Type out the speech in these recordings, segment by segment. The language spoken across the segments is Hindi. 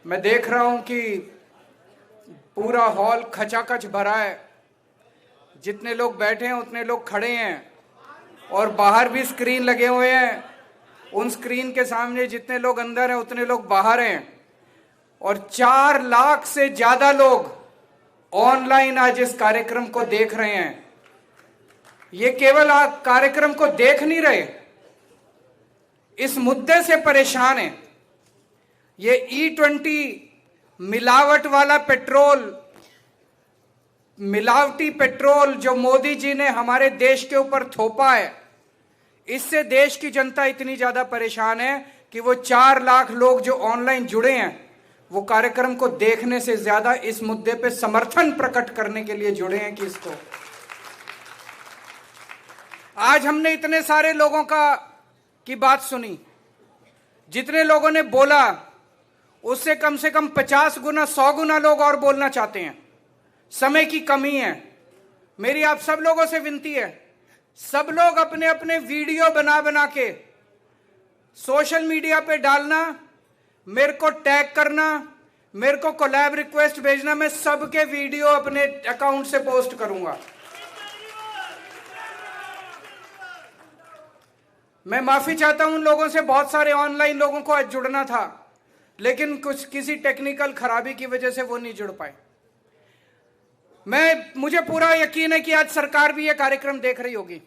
मैं देख रहा हूं कि पूरा हॉल खचाखच भरा है। जितने लोग बैठे हैं उतने लोग खड़े हैं और बाहर भी स्क्रीन लगे हुए हैं। उन स्क्रीन के सामने जितने लोग अंदर हैं उतने लोग बाहर हैं और 4 लाख से ज्यादा लोग ऑनलाइन आज इस कार्यक्रम को देख रहे हैं। ये केवल आप कार्यक्रम को देख नहीं रहे, इस मुद्दे से परेशान है। ये E20 मिलावट वाला पेट्रोल, मिलावटी पेट्रोल जो मोदी जी ने हमारे देश के ऊपर थोपा है, इससे देश की जनता इतनी ज्यादा परेशान है कि वो 4 लाख लोग जो ऑनलाइन जुड़े हैं वो कार्यक्रम को देखने से ज्यादा इस मुद्दे पे समर्थन प्रकट करने के लिए जुड़े हैं कि इसको। आज हमने इतने सारे लोगों की बात सुनी, जितने लोगों ने बोला उससे कम से कम 50 गुना 100 गुना लोग और बोलना चाहते हैं। समय की कमी है। मेरी आप सब लोगों से विनती है, सब लोग अपने अपने वीडियो बना बना के सोशल मीडिया पे डालना, मेरे को टैग करना, मेरे को कोलैब रिक्वेस्ट भेजना, मैं सबके वीडियो अपने अकाउंट से पोस्ट करूंगा। मैं माफी चाहता हूं उन लोगों से, बहुत सारे ऑनलाइन लोगों को आज जुड़ना था लेकिन किसी टेक्निकल खराबी की वजह से वो नहीं जुड़ पाए। मुझे पूरा यकीन है कि आज सरकार भी ये कार्यक्रम देख रही होगी।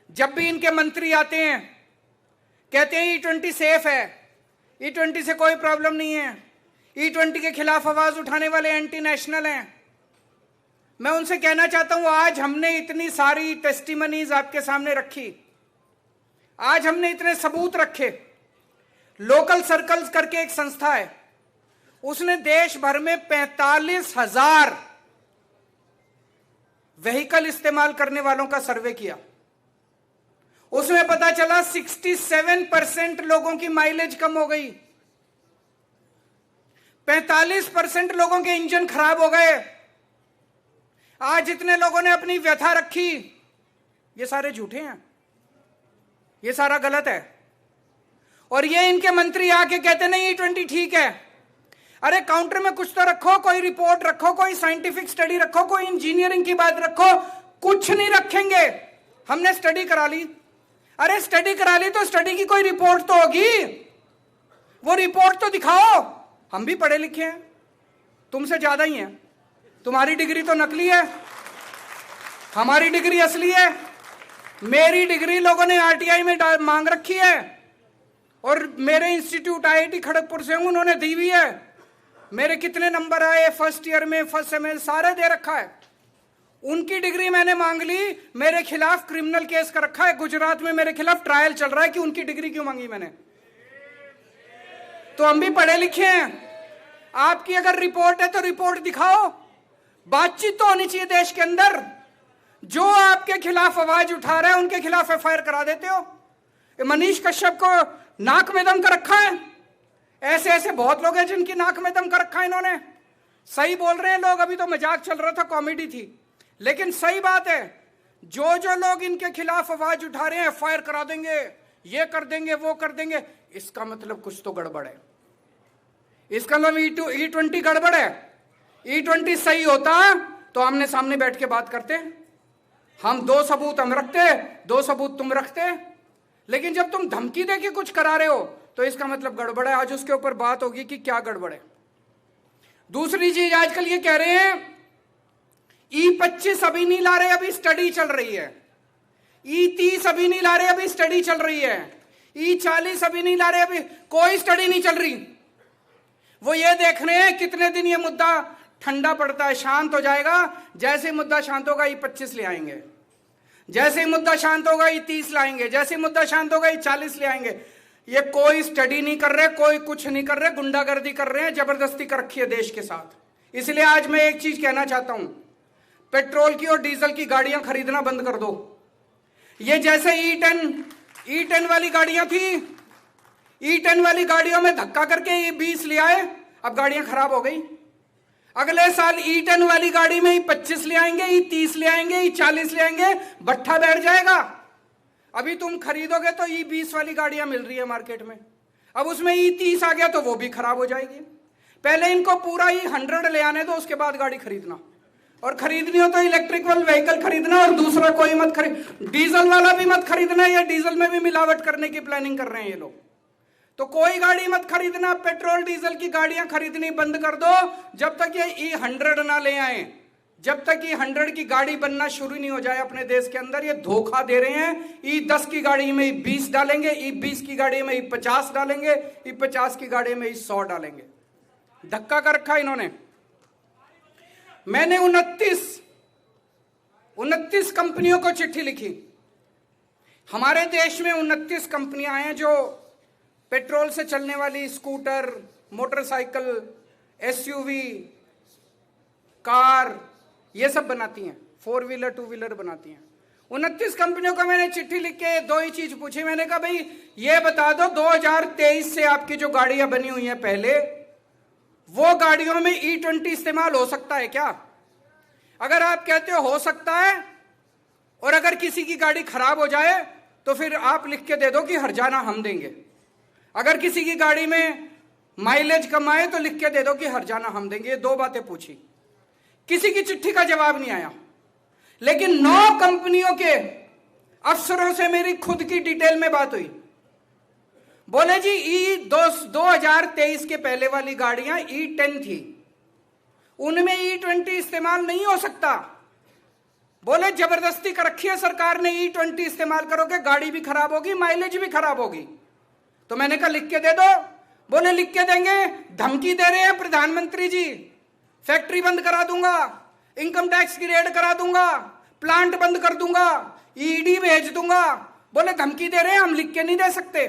जब भी इनके मंत्री आते हैं कहते हैं E20 सेफ है, E20 से कोई प्रॉब्लम नहीं है, E20 के खिलाफ आवाज उठाने वाले एंटी नेशनल हैं। मैं उनसे कहना चाहता हूं, आज हमने इतनी सारी टेस्टिमनीज आपके सामने रखी, आज हमने इतने सबूत रखे। लोकल सर्कल्स करके एक संस्था है, उसने देश भर में 45,000 व्हीकल इस्तेमाल करने वालों का सर्वे किया। उसमें पता चला 67% लोगों की माइलेज कम हो गई, 45% लोगों के इंजन खराब हो गए। आज जितने लोगों ने अपनी व्यथा रखी, ये सारे झूठे हैं, ये सारा गलत है। और ये इनके मंत्री आके कहते नहीं E20 ठीक है। अरे काउंटर में कुछ तो रखो, कोई रिपोर्ट रखो, कोई साइंटिफिक स्टडी रखो, कोई इंजीनियरिंग की बात रखो। कुछ नहीं रखेंगे। हमने स्टडी करा ली। अरे स्टडी करा ली तो स्टडी की कोई रिपोर्ट तो होगी, वो रिपोर्ट तो दिखाओ। हम भी पढ़े लिखे हैं, तुमसे ज्यादा ही हैं। तुम्हारी डिग्री तो नकली है, हमारी डिग्री असली है। मेरी डिग्री लोगों ने RTI में मांग रखी है और मेरे इंस्टीट्यूट IIT खड़गपुर से हूं, उन्होंने दी हुई है। मेरे कितने नंबर आए फर्स्ट ईयर में, फर्स्ट सेमेस्टर, सारे दे रखा है। उनकी डिग्री मैंने मांग ली, मेरे खिलाफ क्रिमिनल केस कर रखा है। गुजरात में मेरे खिलाफ ट्रायल चल रहा है कि उनकी डिग्री क्यों मांगी मैंने। तो हम भी पढ़े लिखे हैं। आपकी अगर रिपोर्ट है तो रिपोर्ट दिखाओ। बातचीत तो होनी चाहिए देश के अंदर। जो आपके खिलाफ आवाज उठा रहा है उनके खिलाफ FIR करा देते हो। मनीष कश्यप को नाक में दम कर रखा है। ऐसे ऐसे बहुत लोग हैं जिनकी नाक में दम कर रखा है इन्होंने। सही बोल रहे हैं लोग, अभी तो मजाक चल रहा था, कॉमेडी थी, लेकिन सही बात है। जो जो लोग इनके खिलाफ आवाज उठा रहे हैं FIR करा देंगे, ये कर देंगे, वो कर देंगे, इसका मतलब कुछ तो गड़बड़ है। इसका मतलब E20 गड़बड़ है। E20 सही होता तो आमने सामने बैठ के बात करते। हम 2 सबूत हम रखते, 2 सबूत तुम रखते। लेकिन जब तुम धमकी दे के कुछ करा रहे हो तो इसका मतलब गड़बड़ है। आज उसके ऊपर बात होगी कि क्या गड़बड़ है। दूसरी चीज, आजकल ये कह रहे हैं E25 अभी नहीं ला रहे, अभी स्टडी चल रही है। E30 अभी नहीं ला रहे, अभी स्टडी चल रही है। E40 अभी नहीं ला रहे, अभी कोई स्टडी नहीं चल रही। वो ये देख रहे हैं कितने दिन ये मुद्दा ठंडा पड़ता है, शांत हो जाएगा। जैसे ही मुद्दा शांत होगा E25 ले आएंगे, जैसे ही मुद्दा शांत होगा E30 लाएंगे, जैसे ही मुद्दा शांत होगा E40 ले आएंगे। ये कोई स्टडी नहीं कर रहे, कोई कुछ नहीं कर रहे, गुंडागर्दी कर रहे हैं, जबरदस्ती कर रखी है देश के साथ। इसलिए आज मैं एक चीज कहना चाहता हूं, पेट्रोल की और डीजल की गाड़ियां खरीदना बंद कर दो। ये जैसे E10 वाली गाड़ियां थी, E10 वाली गाड़ियों में धक्का करके E20 ले आए, अब गाड़ियां खराब हो गई। अगले साल E10 वाली गाड़ी में E25 ले आएंगे, E30 ले आएंगे, E40 ले आएंगे, भट्ठा बैठ जाएगा। अभी तुम खरीदोगे तो E20 वाली गाड़ियां मिल रही है मार्केट में। अब उसमें E30 आ गया तो वो भी खराब हो जाएगी। पहले इनको पूरा E100 ले आने दो, उसके बाद गाड़ी खरीदना, और खरीदनी हो तो इलेक्ट्रिकल व्हीकल खरीदना, और दूसरा कोई मत खरीद, डीजल वाला भी मत खरीदना, या डीजल में भी मिलावट करने की प्लानिंग कर रहे हैं ये लोग। तो कोई गाड़ी मत खरीदना, पेट्रोल डीजल की गाड़ियां खरीदनी बंद कर दो जब तक ये E100 ना ले आए। जब तक E100 की गाड़ी बनना शुरू नहीं हो जाए अपने देश के अंदर, ये धोखा दे रहे हैं। E10 की गाड़ी में E20 डालेंगे, E20 की गाड़ी में E50 डालेंगे, E50 की गाड़ी में E100 डालेंगे। धक्का कर रखा इन्होंने। मैंने 29 कंपनियों को चिट्ठी लिखी। हमारे देश में 29 कंपनियां हैं जो पेट्रोल से चलने वाली स्कूटर, मोटरसाइकिल, एसयूवी, कार, ये सब बनाती हैं, 4 व्हीलर 2 व्हीलर बनाती हैं। 29 कंपनियों को मैंने चिट्ठी लिख के 2 ही चीज पूछी। मैंने कहा भाई ये बता दो 2023 से आपकी जो गाड़ियां बनी हुई हैं पहले, वो गाड़ियों में E20 इस्तेमाल हो सकता है क्या? अगर आप कहते हो सकता है, और अगर किसी की गाड़ी खराब हो जाए तो फिर आप लिख के दे दो कि हर्जाना हम देंगे। अगर किसी की गाड़ी में माइलेज कम आए तो लिख के दे दो कि हर्जाना हम देंगे। ये 2 बातें पूछी, किसी की चिट्ठी का जवाब नहीं आया। लेकिन 9 कंपनियों के अफसरों से मेरी खुद की डिटेल में बात हुई। बोले जी E2023 के पहले वाली गाड़ियां E10 थी, उनमें E20 इस्तेमाल नहीं हो सकता। बोले जबरदस्ती कर रखी है सरकार ने, E20 इस्तेमाल करोगे गाड़ी भी खराब होगी, माइलेज भी खराब होगी। तो मैंने कहा लिख के दे दो। बोले लिख के देंगे, धमकी दे रहे हैं प्रधानमंत्री जी, फैक्ट्री बंद करा दूंगा, इनकम टैक्स की रेड करा दूंगा, प्लांट बंद कर दूंगा, ईडी भेज दूंगा। बोले धमकी दे रहे हैं, हम लिख के नहीं दे सकते।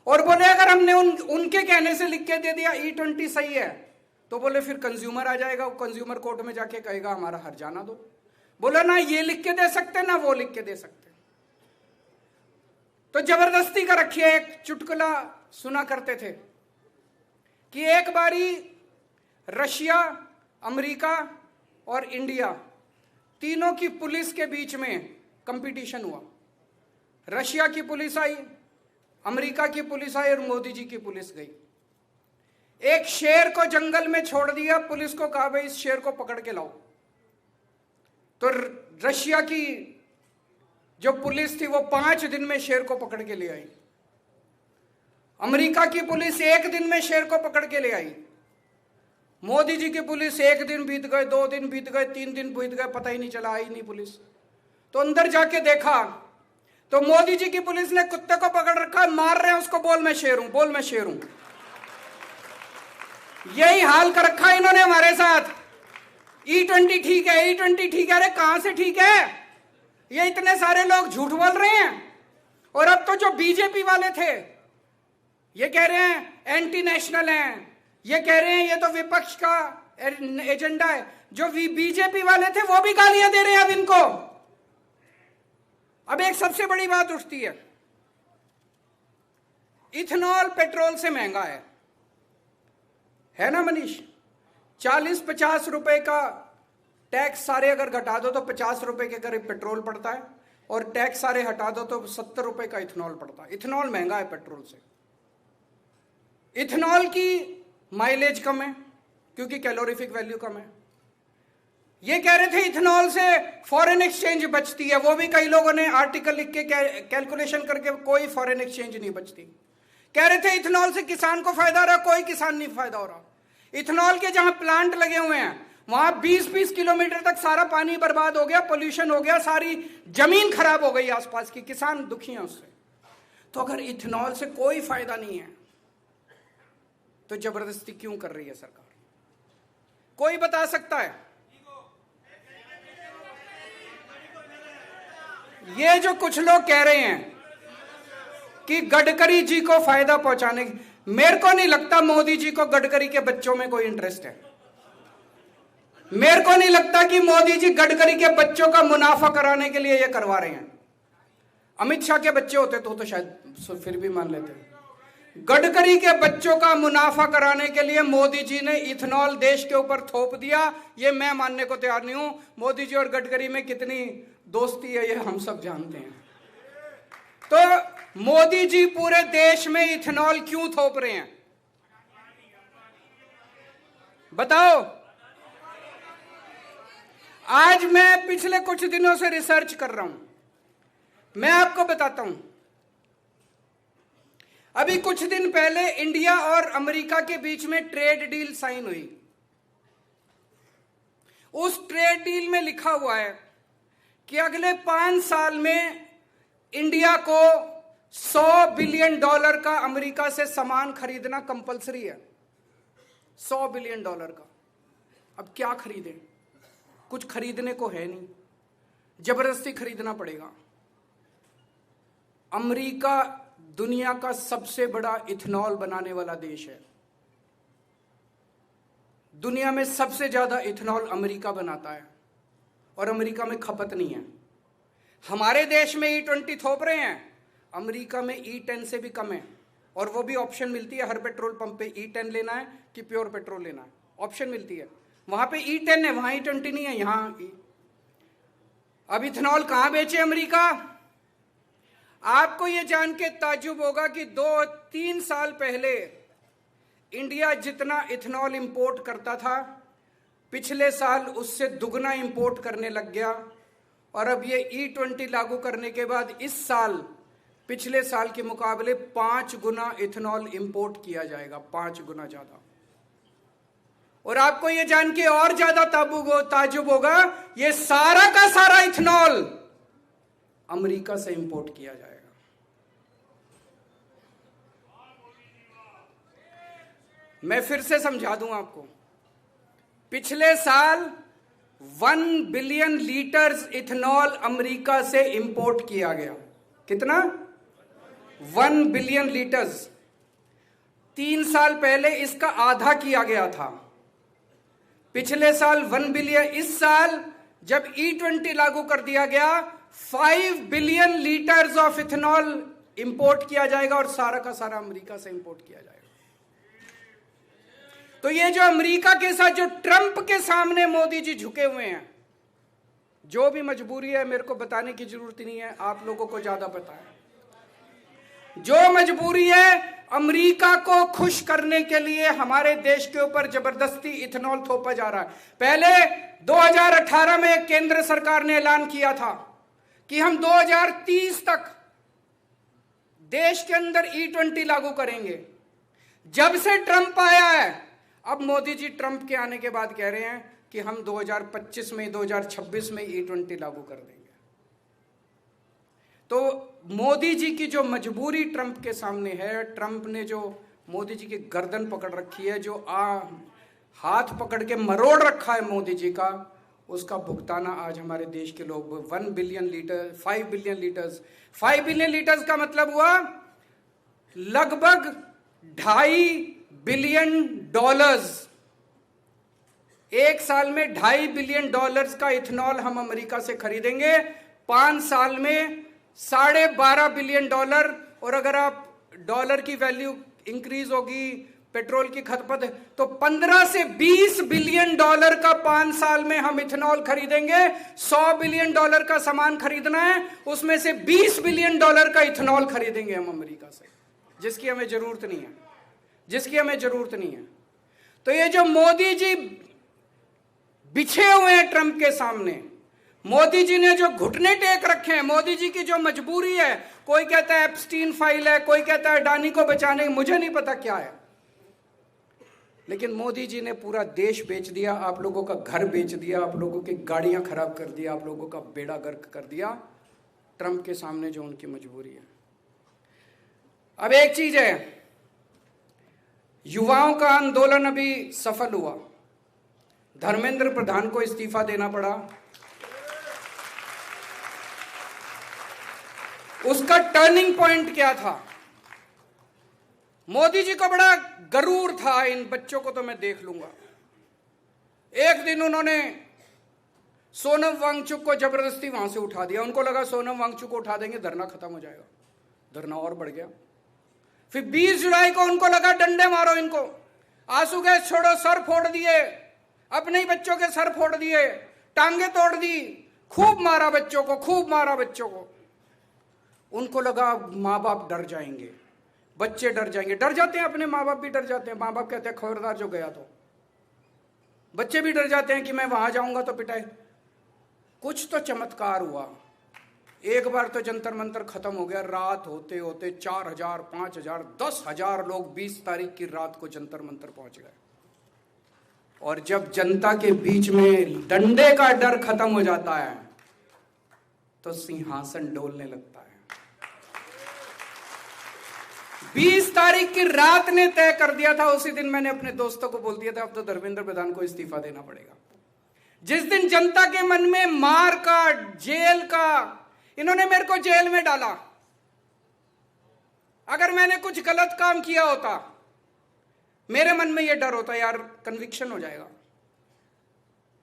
और बोले अगर हमने उनके कहने से लिख के दे दिया E20 सही है, तो बोले फिर कंज्यूमर आ जाएगा, कंज्यूमर कोर्ट में जाके कहेगा हमारा हर्जाना दो। बोला ना ये लिख के दे सकते ना वो लिख के दे सकते। तो जबरदस्ती का रखिए। एक चुटकुला सुना करते थे कि एक बारी रशिया, अमेरिका और इंडिया तीनों की पुलिस के बीच में कंपटीशन हुआ। रशिया की पुलिस आई, अमेरिका की पुलिस आई और मोदी जी की पुलिस गई। एक शेर को जंगल में छोड़ दिया, पुलिस को कहा भाई इस शेर को पकड़ के लाओ। तो रशिया की जो पुलिस थी वो 5 दिन में शेर को पकड़ के ले आई। अमेरिका की पुलिस 1 दिन में शेर को पकड़ के ले आई। मोदी जी की पुलिस 1 दिन बीत गए, 2 दिन बीत गए, 3 दिन बीत गए, पता ही नहीं चला, आई नहीं पुलिस। तो अंदर जाके देखा तो मोदी जी की पुलिस ने कुत्ते को पकड़ रखा है, मार रहे हैं उसको, बोल मैं शेर हूं, बोल मैं शेर हूं। यही हाल कर रखा है इन्होंने हमारे साथ। E20 ठीक है, E20 ठीक है। अरे कहां से ठीक है? ये इतने सारे लोग झूठ बोल रहे हैं। और अब तो जो बीजेपी वाले थे ये कह रहे हैं एंटी नेशनल हैं, ये कह रहे हैं ये तो विपक्ष का एजेंडा है। जो बीजेपी वाले थे वो भी गालियां दे रहे हैं अब इनको। अब एक सबसे बड़ी बात उठती है, इथेनॉल पेट्रोल से महंगा है ना मनीष? 40-50 रुपए का टैक्स सारे अगर घटा दो तो 50 रुपए के करीब पेट्रोल पड़ता है, और टैक्स सारे हटा दो तो 70 रुपए का इथेनॉल पड़ता है। इथेनॉल महंगा है पेट्रोल से। इथेनॉल की माइलेज कम है क्योंकि कैलोरीफिक वैल्यू कम है। ये कह रहे थे इथेनॉल से फॉरेन एक्सचेंज बचती है, वो भी कई लोगों ने आर्टिकल लिख के कैलकुलेशन करके कोई फॉरेन एक्सचेंज नहीं बचती। कह रहे थे इथेनॉल से किसान को फायदा हो रहा, कोई किसान नहीं फायदा हो रहा। इथेनॉल के जहां प्लांट लगे हुए हैं वहां 20-20 किलोमीटर तक सारा पानी बर्बाद हो गया, पोल्यूशन हो गया, सारी जमीन खराब हो गई आसपास की, किसान दुखी हैं उससे। तो अगर इथेनॉल से कोई फायदा नहीं है तो जबरदस्ती क्यों कर रही है सरकार? कोई बता सकता है? ये जो कुछ लोग कह रहे हैं कि गडकरी जी को फायदा पहुंचाने की, मेरे को नहीं लगता मोदी जी को गडकरी के बच्चों में कोई इंटरेस्ट है। मेरे को नहीं लगता कि मोदी जी गडकरी के बच्चों का मुनाफा कराने के लिए ये करवा रहे हैं। अमित शाह के बच्चे होते तो शायद फिर भी मान लेते। गडकरी के बच्चों का मुनाफा कराने के लिए मोदी जी ने इथेनॉल देश के ऊपर थोप दिया, ये मैं मानने को तैयार नहीं हूं। मोदी जी और गडकरी में कितनी दोस्ती है ये हम सब जानते हैं। तो मोदी जी पूरे देश में इथेनॉल क्यों थोप रहे हैं? बताओ। आज मैं पिछले कुछ दिनों से रिसर्च कर रहा हूं। मैं आपको बताता हूं, अभी कुछ दिन पहले इंडिया और अमेरिका के बीच में ट्रेड डील साइन हुई। उस ट्रेड डील में लिखा हुआ है कि अगले 5 साल में इंडिया को $100 बिलियन का अमेरिका से सामान खरीदना कंपलसरी है। $100 बिलियन का। अब क्या खरीदें? कुछ खरीदने को है नहीं, जबरदस्ती खरीदना पड़ेगा। अमेरिका दुनिया का सबसे बड़ा इथेनॉल बनाने वाला देश है। दुनिया में सबसे ज्यादा इथेनॉल अमेरिका बनाता है और अमेरिका में खपत नहीं है। हमारे देश में E20 थोप रहे हैं, अमेरिका में E10 से भी कम है, और वो भी ऑप्शन मिलती है हर पेट्रोल पंप पे, E10 लेना है कि प्योर पेट्रोल लेना है, ऑप्शन मिलती है। वहां पे E10 है, वहां E20 नहीं है, यहां अब इथेनॉल कहां बेचे अमेरिका? आपको यह जान के ताज्जुब होगा कि 2-3 साल पहले इंडिया जितना इथेनॉल इंपोर्ट करता था, पिछले साल उससे दुगना इंपोर्ट करने लग गया। और अब ये E20 लागू करने के बाद इस साल पिछले साल के मुकाबले 5 गुना इथेनॉल इंपोर्ट किया जाएगा, 5 गुना ज्यादा। और आपको यह जान के और ज्यादा ताज्जुब होगा, ये सारा का सारा इथेनॉल अमेरिका से इंपोर्ट किया जाएगा। मैं फिर से समझा दूं आपको, पिछले साल 1 बिलियन लीटर्स इथेनॉल अमेरिका से इंपोर्ट किया गया। कितना? 1 बिलियन लीटर्स। 3 साल पहले इसका आधा किया गया था। पिछले साल 1 बिलियन, इस साल जब E20 लागू कर दिया गया 5 billion litres of ethanol import किया जाएगा, और सारा का सारा अमेरिका से इंपोर्ट किया जाएगा। तो ये जो अमेरिका के साथ जो ट्रंप के सामने मोदी जी झुके हुए हैं, जो भी मजबूरी है मेरे को बताने की जरूरत नहीं है, आप लोगों को ज्यादा पता है। जो मजबूरी है, अमेरिका को खुश करने के लिए हमारे देश के ऊपर जबरदस्ती इथेनॉल थोपा जा रहा है। पहले 2018 में केंद्र सरकार ने ऐलान किया था कि हम 2030 तक देश के अंदर E20 लागू करेंगे। जब से ट्रंप आया है, अब मोदी जी ट्रंप के आने के बाद कह रहे हैं कि हम 2025 में, 2026 में E20 लागू कर देंगे। तो मोदी जी की जो मजबूरी ट्रंप के सामने है, ट्रंप ने जो मोदी जी की गर्दन पकड़ रखी है, जो हाथ पकड़ के मरोड़ रखा है मोदी जी का, उसका भुगताना आज हमारे देश के लोग 1 billion litre, 5 billion litres. 5 billion litres का मतलब हुआ लगभग $2.5 बिलियन। एक साल में $2.5 बिलियन का इथेनॉल हम अमेरिका से खरीदेंगे। 5 साल में $12.5 बिलियन। और अगर आप डॉलर की वैल्यू इंक्रीज होगी, पेट्रोल की खपत, तो 15 से $20 बिलियन का 5 साल में हम इथेनॉल खरीदेंगे। $100 बिलियन का सामान खरीदना है, उसमें से $20 बिलियन का इथेनॉल खरीदेंगे हम अमेरिका से, जिसकी हमें जरूरत नहीं है, जिसकी हमें जरूरत नहीं है। तो ये जो मोदी जी बिछे हुए हैं ट्रंप के सामने, मोदी जी ने जो घुटने टेक रखे हैं, मोदी जी की जो मजबूरी है, कोई कहता है एप्स्टीन फाइल है, कोई कहता है अडानी को बचाने, मुझे नहीं पता क्या है, लेकिन मोदी जी ने पूरा देश बेच दिया, आप लोगों का घर बेच दिया, आप लोगों की गाड़ियां खराब कर दिया, आप लोगों का बेड़ा गर्क कर दिया, ट्रंप के सामने जो उनकी मजबूरी है। अब एक चीज है, युवाओं का आंदोलन अभी सफल हुआ, धर्मेंद्र प्रधान को इस्तीफा देना पड़ा। उसका टर्निंग पॉइंट क्या था? मोदी जी को बड़ा गरूर था, इन बच्चों को तो मैं देख लूंगा। एक दिन उन्होंने सोनम वांगचुक को जबरदस्ती वहां से उठा दिया। उनको लगा सोनम वांगचुक को उठा देंगे धरना खत्म हो जाएगा, धरना और बढ़ गया। फिर 20 जुलाई को उनको लगा डंडे मारो इनको, आंसू गैस छोड़ो, सर फोड़ दिए, अपने ही बच्चों के सर फोड़ दिए, टांगे तोड़ दी, खूब मारा बच्चों को, खूब मारा बच्चों को। उनको लगा माँ बाप डर जाएंगे, बच्चे डर जाएंगे। डर जाते हैं, अपने माँ बाप भी डर जाते हैं। माँ बाप कहते हैं खबरदार जो गया तो। बच्चे भी डर जाते हैं कि मैं वहां जाऊंगा तो पिटाई। कुछ तो चमत्कार हुआ। एक बार तो जंतर मंतर खत्म हो गया। रात होते होते 4,000, 5,000, 10,000 लोग 20 तारीख की रात को जंतर मंतर पहुंच गए। और जब जनता के बीच में डंडे का डर खत्म हो जाता है तो सिंहासन डोलने लगता है। 20 तारीख की रात ने तय कर दिया था। उसी दिन मैंने अपने दोस्तों को बोल दिया था अब तो धर्मेंद्र प्रधान को इस्तीफा देना पड़ेगा। जिस दिन जनता के मन में मार का, जेल का, इन्होंने मेरे को जेल में डाला। अगर मैंने कुछ गलत काम किया होता, मेरे मन में यह डर होता यार कन्विक्शन हो जाएगा,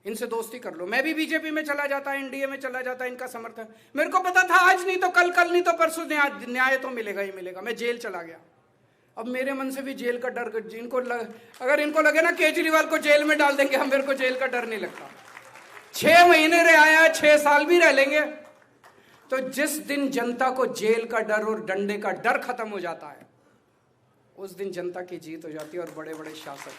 इनसे दोस्ती कर लो। मैं भी बीजेपी में चला जाता, एनडीए में चला जाता, इनका समर्थन। मेरे को पता था आज नहीं तो कल, कल नहीं तो परसों न्याय तो मिलेगा ही मिलेगा। मैं जेल चला गया। अब मेरे मन से भी जेल का डर, अगर इनको लगे ना केजरीवाल को जेल में डाल देंगे, हम, मेरे को जेल का डर नहीं लगता। 6 महीने रह आया, 6 साल भी रह लेंगे। तो जिस दिन जनता को जेल का डर और डंडे का डर खत्म हो जाता है, उस दिन जनता की जीत हो जाती है। और बड़े बड़े शासक,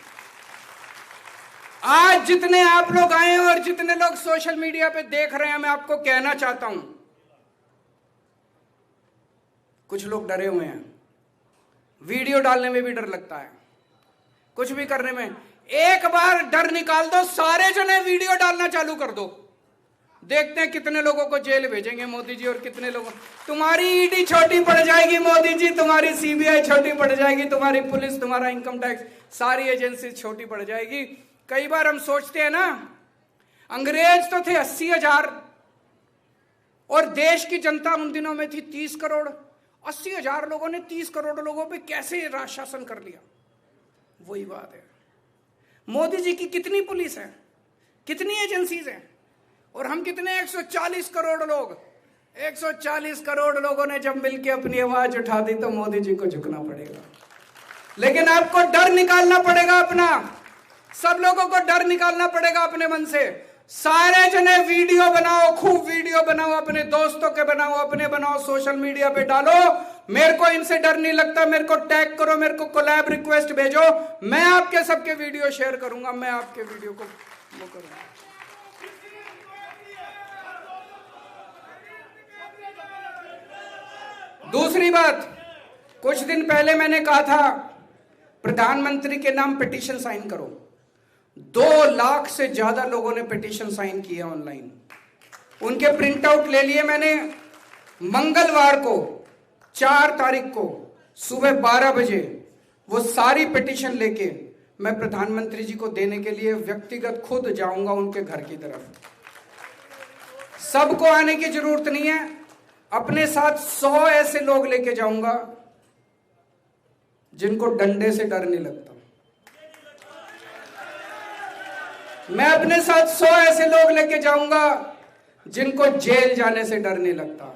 आज जितने आप लोग आए हैं और जितने लोग सोशल मीडिया पे देख रहे हैं, मैं आपको कहना चाहता हूं, कुछ लोग डरे हुए हैं। वीडियो डालने में भी डर लगता है, कुछ भी करने में। एक बार डर निकाल दो, सारे जने वीडियो डालना चालू कर दो। देखते हैं कितने लोगों को जेल भेजेंगे मोदी जी, और कितने लोगों, तुम्हारी ईडी छोटी पड़ जाएगी मोदी जी, तुम्हारी सीबीआई छोटी पड़ जाएगी, तुम्हारी पुलिस, तुम्हारा इनकम टैक्स, सारी एजेंसी छोटी पड़ जाएगी। कई बार हम सोचते हैं ना, अंग्रेज तो थे 80,000 और देश की जनता उन दिनों में थी 30 करोड़। 80,000 लोगों ने 30 करोड़ लोगों पे कैसे राज शासन कर लिया? वही बात है। मोदी जी की कितनी पुलिस है, कितनी एजेंसीज हैं, और हम कितने 140 करोड़ लोग। 140 करोड़ लोगों ने जब मिलकर अपनी आवाज उठा दी तो मोदी जी को झुकना पड़ेगा। लेकिन आपको डर निकालना पड़ेगा अपना, सब लोगों को डर निकालना पड़ेगा अपने मन से। सारे जने वीडियो बनाओ, खूब वीडियो बनाओ, अपने दोस्तों के बनाओ, अपने बनाओ, सोशल मीडिया पे डालो। मेरे को इनसे डर नहीं लगता, मेरे को टैग करो, मेरे को कोलैब रिक्वेस्ट भेजो, मैं आपके सबके वीडियो शेयर करूंगा, मैं आपके वीडियो को वो करूंगा। दूसरी बात, कुछ दिन पहले मैंने कहा था प्रधानमंत्री के नाम पिटीशन साइन करो। 2 लाख से ज्यादा लोगों ने पिटीशन साइन किया ऑनलाइन। उनके प्रिंट आउट ले लिए मैंने। मंगलवार को 4 तारीख को सुबह 12 बजे वो सारी पिटीशन लेके मैं प्रधानमंत्री जी को देने के लिए व्यक्तिगत खुद जाऊंगा उनके घर की तरफ। सबको आने की जरूरत नहीं है, अपने साथ 100 ऐसे लोग लेके जाऊंगा जिनको डंडे से डर नहीं लगता। मैं अपने साथ 100 ऐसे लोग लेके जाऊंगा जिनको जेल जाने से डर नहीं लगता।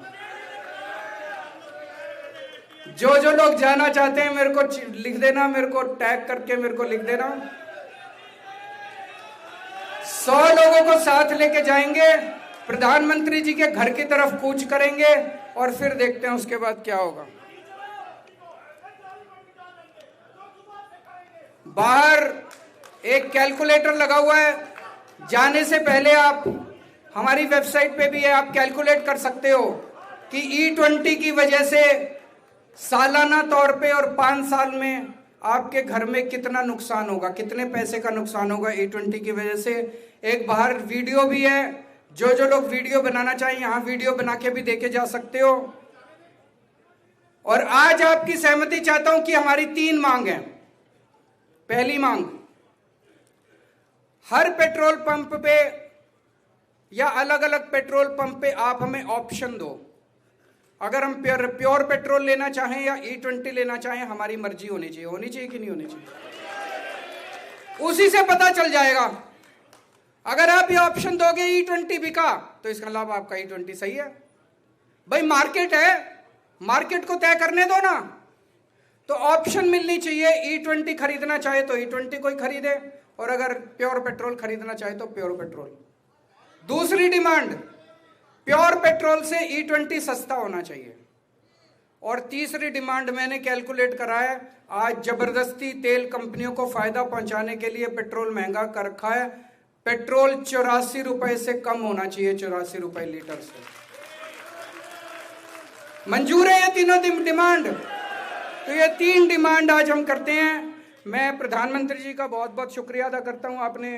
जो जो लोग जाना चाहते हैं मेरे को लिख देना, मेरे को टैग करके मेरे को लिख देना। 100 लोगों को साथ लेके जाएंगे, प्रधानमंत्री जी के घर की तरफ कूच करेंगे और फिर देखते हैं उसके बाद क्या होगा। बाहर एक कैलकुलेटर लगा हुआ है, जाने से पहले आप, हमारी वेबसाइट पे भी है, आप कैलकुलेट कर सकते हो कि E20 की वजह से सालाना तौर पे और 5 साल में आपके घर में कितना नुकसान होगा, कितने पैसे का नुकसान होगा E20 की वजह से। एक बाहर वीडियो भी है, जो जो लोग वीडियो बनाना चाहिए यहां वीडियो बना के भी देखे जा सकते हो। और आज आपकी सहमति चाहता हूं कि हमारी 3 मांग है। पहली मांग, हर पेट्रोल पंप पे या अलग अलग पेट्रोल पंप पे आप हमें ऑप्शन दो। अगर हम प्योर पेट्रोल लेना चाहें या E20 लेना चाहें, हमारी मर्जी होनी चाहिए। होनी चाहिए कि नहीं होनी चाहिए? उसी से पता चल जाएगा। अगर आप ये ऑप्शन दोगे E20 बिका, तो इसका लाभ आपका E20 सही है। भाई मार्केट है, मार्केट को तय करने दो ना। तो ऑप्शन मिलनी चाहिए, E20 खरीदना चाहे तो E20 कोई खरीदे, और अगर प्योर पेट्रोल खरीदना चाहे तो प्योर पेट्रोल। दूसरी डिमांड, प्योर पेट्रोल से E20 सस्ता होना चाहिए। और तीसरी डिमांड मैंने कैलकुलेट करा है, आज जबरदस्ती तेल कंपनियों को फायदा पहुंचाने के लिए पेट्रोल महंगा कर रखा है। पेट्रोल 84 रुपए से कम होना चाहिए, 84 रुपए लीटर से। मंजूर है ये तीनों डिमांड? तो ये 3 डिमांड आज हम करते हैं। मैं प्रधानमंत्री जी का बहुत बहुत शुक्रिया अदा करता हूं, आपने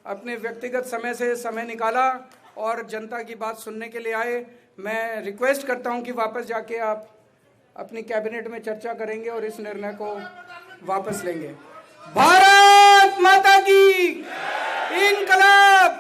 अपने व्यक्तिगत समय से समय निकाला और जनता की बात सुनने के लिए आए। मैं रिक्वेस्ट करता हूं कि वापस जाके आप अपनी कैबिनेट में चर्चा करेंगे और इस निर्णय को वापस लेंगे। भारत माता की, इंकलाब।